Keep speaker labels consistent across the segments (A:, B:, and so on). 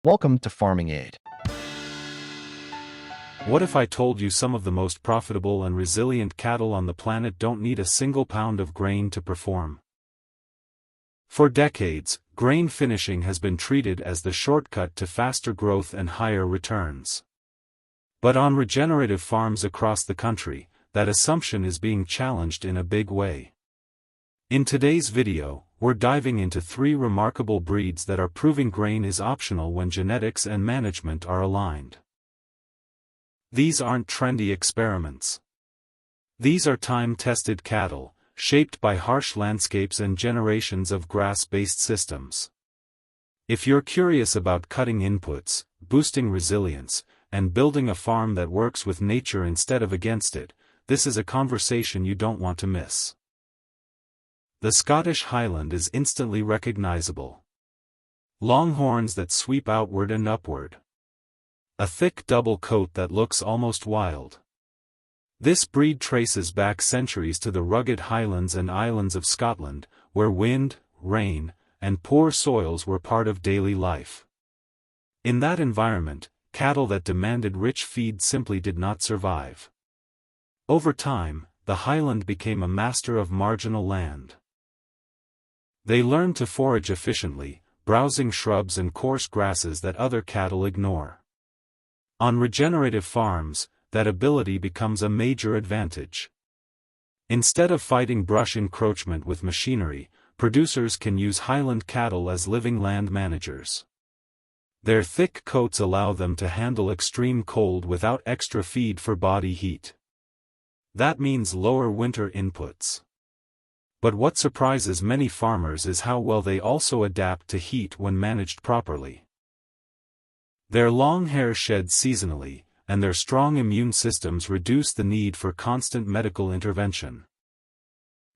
A: Welcome to Farming Aid.
B: What if I told you some of the most profitable and resilient cattle on the planet don't need a single pound of grain to perform? For decades, grain finishing has been treated as the shortcut to faster growth and higher returns. But on regenerative farms across the country, that assumption is being challenged in a big way. In today's video, we're diving into 3 remarkable breeds that are proving grain is optional when genetics and management are aligned. These aren't trendy experiments. These are time-tested cattle, shaped by harsh landscapes and generations of grass-based systems. If you're curious about cutting inputs, boosting resilience, and building a farm that works with nature instead of against it, this is a conversation you don't want to miss. The Scottish Highland is instantly recognizable. Long horns that sweep outward and upward. A thick double coat that looks almost wild. This breed traces back centuries to the rugged highlands and islands of Scotland, where wind, rain, and poor soils were part of daily life. In that environment, cattle that demanded rich feed simply did not survive. Over time, the highland became a master of marginal land. They learned to forage efficiently, browsing shrubs and coarse grasses that other cattle ignore. On regenerative farms, that ability becomes a major advantage. Instead of fighting brush encroachment with machinery, producers can use highland cattle as living land managers. Their thick coats allow them to handle extreme cold without extra feed for body heat. That means lower winter inputs. But what surprises many farmers is how well they also adapt to heat when managed properly. Their long hair sheds seasonally, and their strong immune systems reduce the need for constant medical intervention.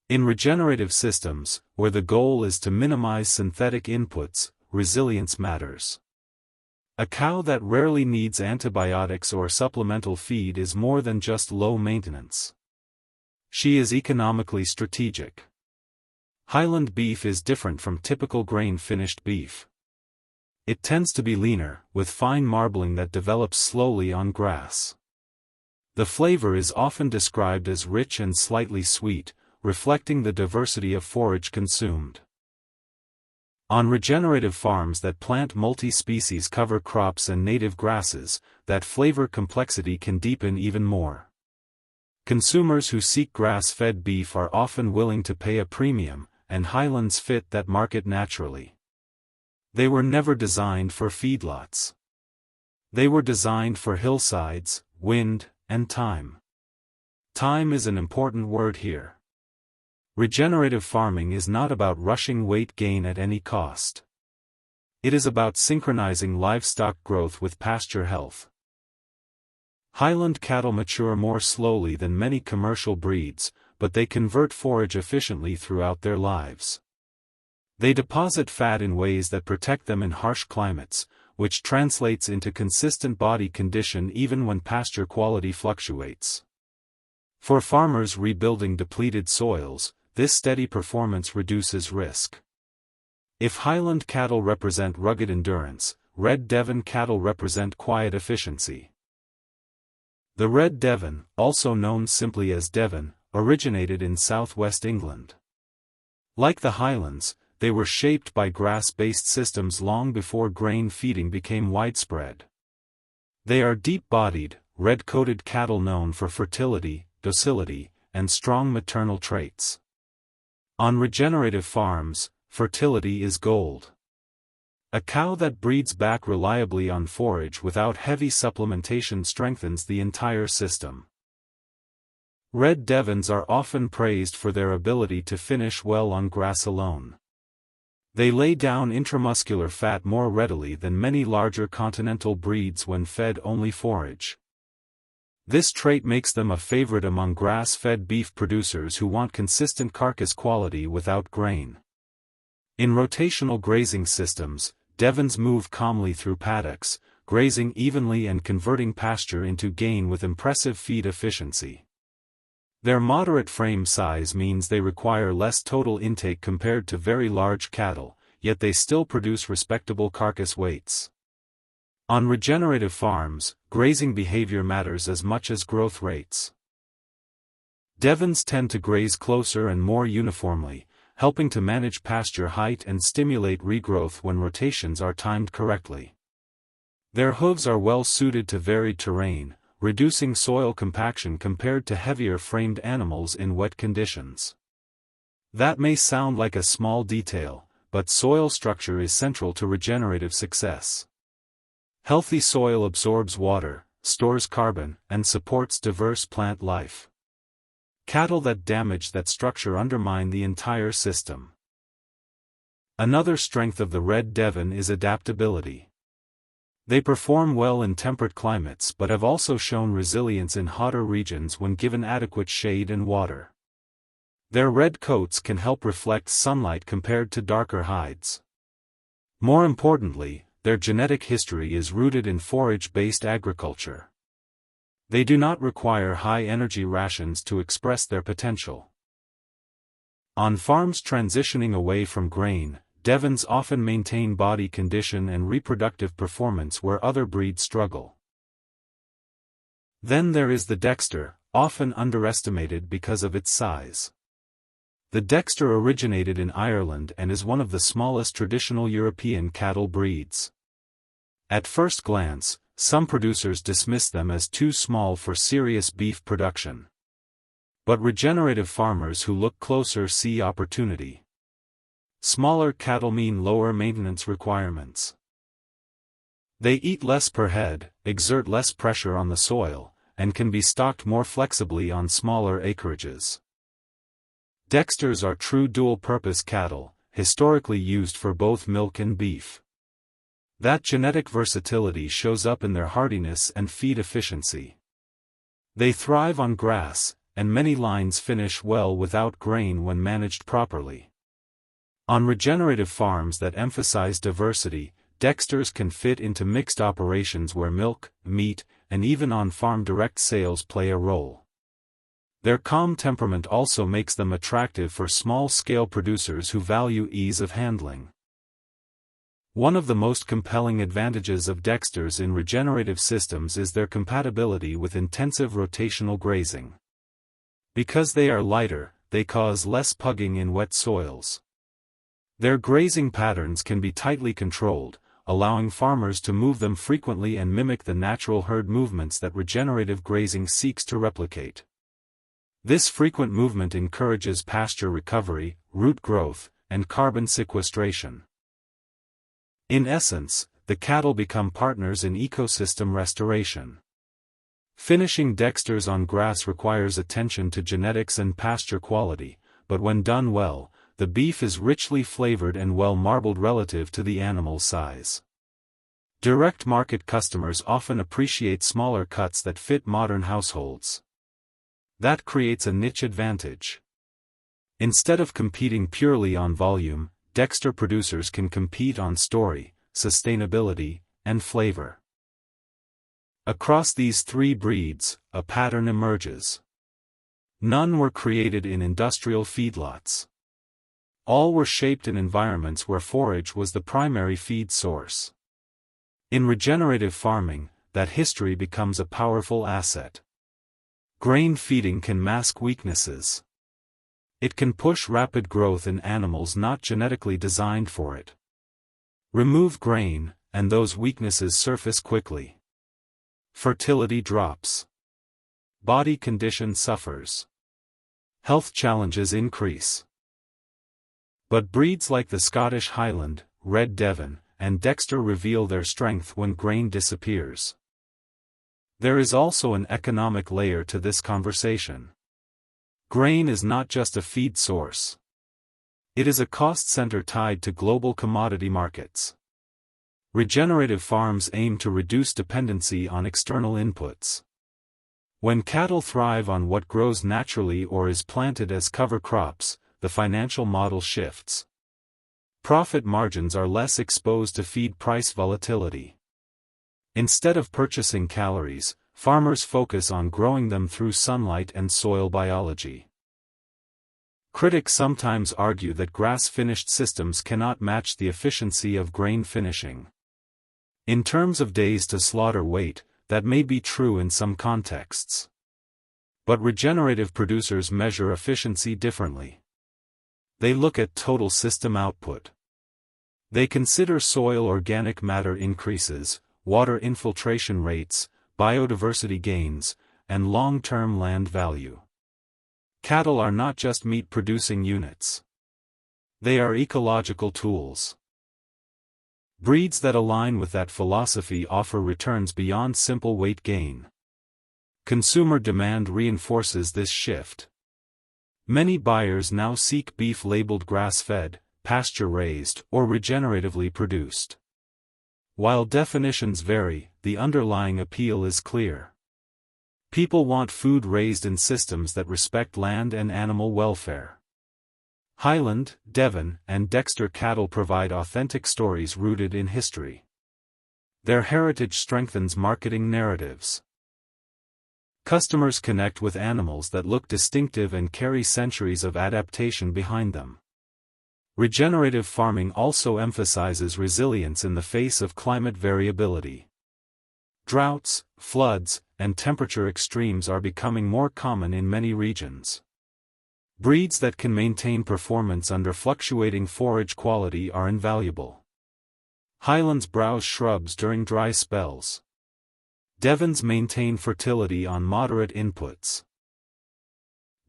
B: In regenerative systems, where the goal is to minimize synthetic inputs, resilience matters. A cow that rarely needs antibiotics or supplemental feed is more than just low maintenance. She is economically strategic. Highland beef is different from typical grain-finished beef. It tends to be leaner, with fine marbling that develops slowly on grass. The flavor is often described as rich and slightly sweet, reflecting the diversity of forage consumed. On regenerative farms that plant multi-species cover crops and native grasses, that flavor complexity can deepen even more. Consumers who seek grass-fed beef are often willing to pay a premium, and highlands fit that market naturally. They were never designed for feedlots. They were designed for hillsides, wind, and time. Time is an important word here. Regenerative farming is not about rushing weight gain at any cost. It is about synchronizing livestock growth with pasture health. Highland cattle mature more slowly than many commercial breeds, but they convert forage efficiently throughout their lives. They deposit fat in ways that protect them in harsh climates, which translates into consistent body condition even when pasture quality fluctuates. For farmers rebuilding depleted soils, this steady performance reduces risk. If Highland cattle represent rugged endurance, Red Devon cattle represent quiet efficiency. The Red Devon, also known simply as Devon, originated in southwest England. Like the Highlands, they were shaped by grass-based systems long before grain feeding became widespread. They are deep-bodied, red-coated cattle known for fertility, docility, and strong maternal traits. On regenerative farms, fertility is gold. A cow that breeds back reliably on forage without heavy supplementation strengthens the entire system. Red Devons are often praised for their ability to finish well on grass alone. They lay down intramuscular fat more readily than many larger continental breeds when fed only forage. This trait makes them a favorite among grass-fed beef producers who want consistent carcass quality without grain. In rotational grazing systems, Devons move calmly through paddocks, grazing evenly and converting pasture into gain with impressive feed efficiency. Their moderate frame size means they require less total intake compared to very large cattle, yet they still produce respectable carcass weights. On regenerative farms, grazing behavior matters as much as growth rates. Devons tend to graze closer and more uniformly, helping to manage pasture height and stimulate regrowth when rotations are timed correctly. Their hooves are well suited to varied terrain, reducing soil compaction compared to heavier-framed animals in wet conditions. That may sound like a small detail, but soil structure is central to regenerative success. Healthy soil absorbs water, stores carbon, and supports diverse plant life. Cattle that damage that structure undermine the entire system. Another strength of the Red Devon is adaptability. They perform well in temperate climates but have also shown resilience in hotter regions when given adequate shade and water. Their red coats can help reflect sunlight compared to darker hides. More importantly, their genetic history is rooted in forage-based agriculture. They do not require high-energy rations to express their potential. On farms transitioning away from grain, Devons often maintain body condition and reproductive performance where other breeds struggle. Then there is the Dexter, often underestimated because of its size. The Dexter originated in Ireland and is one of the smallest traditional European cattle breeds. At first glance, some producers dismiss them as too small for serious beef production. But regenerative farmers who look closer see opportunity. Smaller cattle mean lower maintenance requirements. They eat less per head, exert less pressure on the soil, and can be stocked more flexibly on smaller acreages. Dexters are true dual-purpose cattle, historically used for both milk and beef. That genetic versatility shows up in their hardiness and feed efficiency. They thrive on grass, and many lines finish well without grain when managed properly. On regenerative farms that emphasize diversity, Dexters can fit into mixed operations where milk, meat, and even on-farm direct sales play a role. Their calm temperament also makes them attractive for small-scale producers who value ease of handling. One of the most compelling advantages of Dexters in regenerative systems is their compatibility with intensive rotational grazing. Because they are lighter, they cause less pugging in wet soils. Their grazing patterns can be tightly controlled, allowing farmers to move them frequently and mimic the natural herd movements that regenerative grazing seeks to replicate. This frequent movement encourages pasture recovery, root growth, and carbon sequestration. In essence, the cattle become partners in ecosystem restoration. Finishing Dexters on grass requires attention to genetics and pasture quality, but when done well, the beef is richly flavored and well marbled relative to the animal's size. Direct market customers often appreciate smaller cuts that fit modern households. That creates a niche advantage. Instead of competing purely on volume, Dexter producers can compete on story, sustainability, and flavor. Across these three breeds, a pattern emerges. None were created in industrial feedlots. All were shaped in environments where forage was the primary feed source. In regenerative farming, that history becomes a powerful asset. Grain feeding can mask weaknesses. It can push rapid growth in animals not genetically designed for it. Remove grain, and those weaknesses surface quickly. Fertility drops. Body condition suffers. Health challenges increase. But breeds like the Scottish Highland, Red Devon, and Dexter reveal their strength when grain disappears. There is also an economic layer to this conversation. Grain is not just a feed source. It is a cost center tied to global commodity markets. Regenerative farms aim to reduce dependency on external inputs. When cattle thrive on what grows naturally or is planted as cover crops, the financial model shifts. Profit margins are less exposed to feed price volatility. Instead of purchasing calories, farmers focus on growing them through sunlight and soil biology. Critics sometimes argue that grass-finished systems cannot match the efficiency of grain finishing. In terms of days to slaughter weight, that may be true in some contexts. But regenerative producers measure efficiency differently. They look at total system output. They consider soil organic matter increases, water infiltration rates, biodiversity gains, and long-term land value. Cattle are not just meat-producing units. They are ecological tools. Breeds that align with that philosophy offer returns beyond simple weight gain. Consumer demand reinforces this shift. Many buyers now seek beef labeled grass-fed, pasture-raised, or regeneratively produced. While definitions vary, the underlying appeal is clear. People want food raised in systems that respect land and animal welfare. Highland, Devon, and Dexter cattle provide authentic stories rooted in history. Their heritage strengthens marketing narratives. Customers connect with animals that look distinctive and carry centuries of adaptation behind them. Regenerative farming also emphasizes resilience in the face of climate variability. Droughts, floods, and temperature extremes are becoming more common in many regions. Breeds that can maintain performance under fluctuating forage quality are invaluable. Highlands browse shrubs during dry spells. Devons maintain fertility on moderate inputs.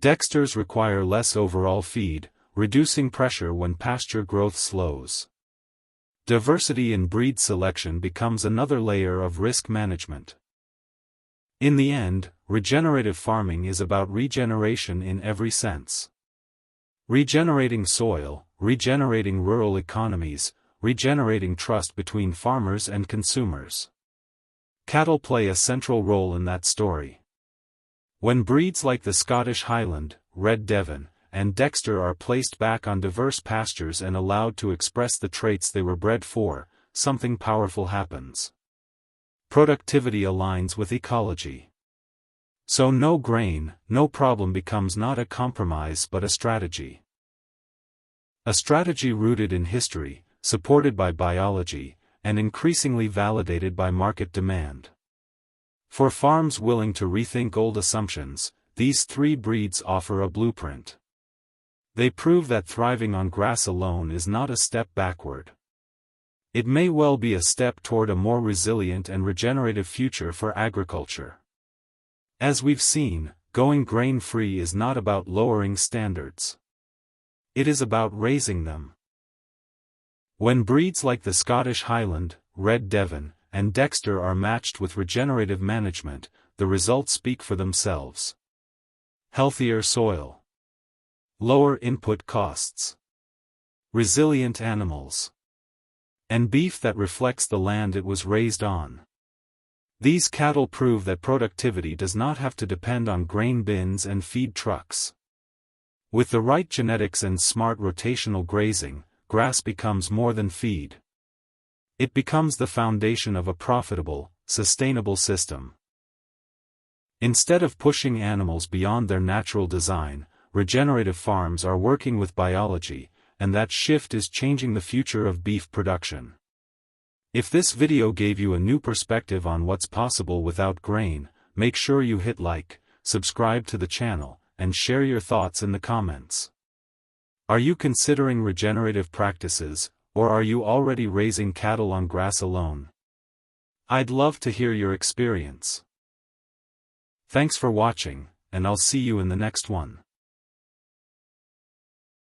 B: Dexters require less overall feed, reducing pressure when pasture growth slows. Diversity in breed selection becomes another layer of risk management. In the end, regenerative farming is about regeneration in every sense. Regenerating soil, regenerating rural economies, regenerating trust between farmers and consumers. Cattle play a central role in that story. When breeds like the Scottish Highland, Red Devon, and Dexter are placed back on diverse pastures and allowed to express the traits they were bred for, something powerful happens. Productivity aligns with ecology. So no grain, no problem becomes not a compromise but a strategy. A strategy rooted in history, supported by biology, and increasingly validated by market demand. For farms willing to rethink old assumptions, these three breeds offer a blueprint. They prove that thriving on grass alone is not a step backward. It may well be a step toward a more resilient and regenerative future for agriculture. As we've seen, going grain-free is not about lowering standards. It is about raising them. When breeds like the Scottish Highland, Red Devon, and Dexter are matched with regenerative management, the results speak for themselves. Healthier soil. Lower input costs. Resilient animals. And beef that reflects the land it was raised on. These cattle prove that productivity does not have to depend on grain bins and feed trucks. With the right genetics and smart rotational grazing, grass becomes more than feed. It becomes the foundation of a profitable, sustainable system. Instead of pushing animals beyond their natural design, regenerative farms are working with biology, and that shift is changing the future of beef production. If this video gave you a new perspective on what's possible without grain, make sure you hit like, subscribe to the channel, and share your thoughts in the comments. Are you considering regenerative practices, or are you already raising cattle on grass alone? I'd love to hear your experience. Thanks for watching, and I'll see you in the next one.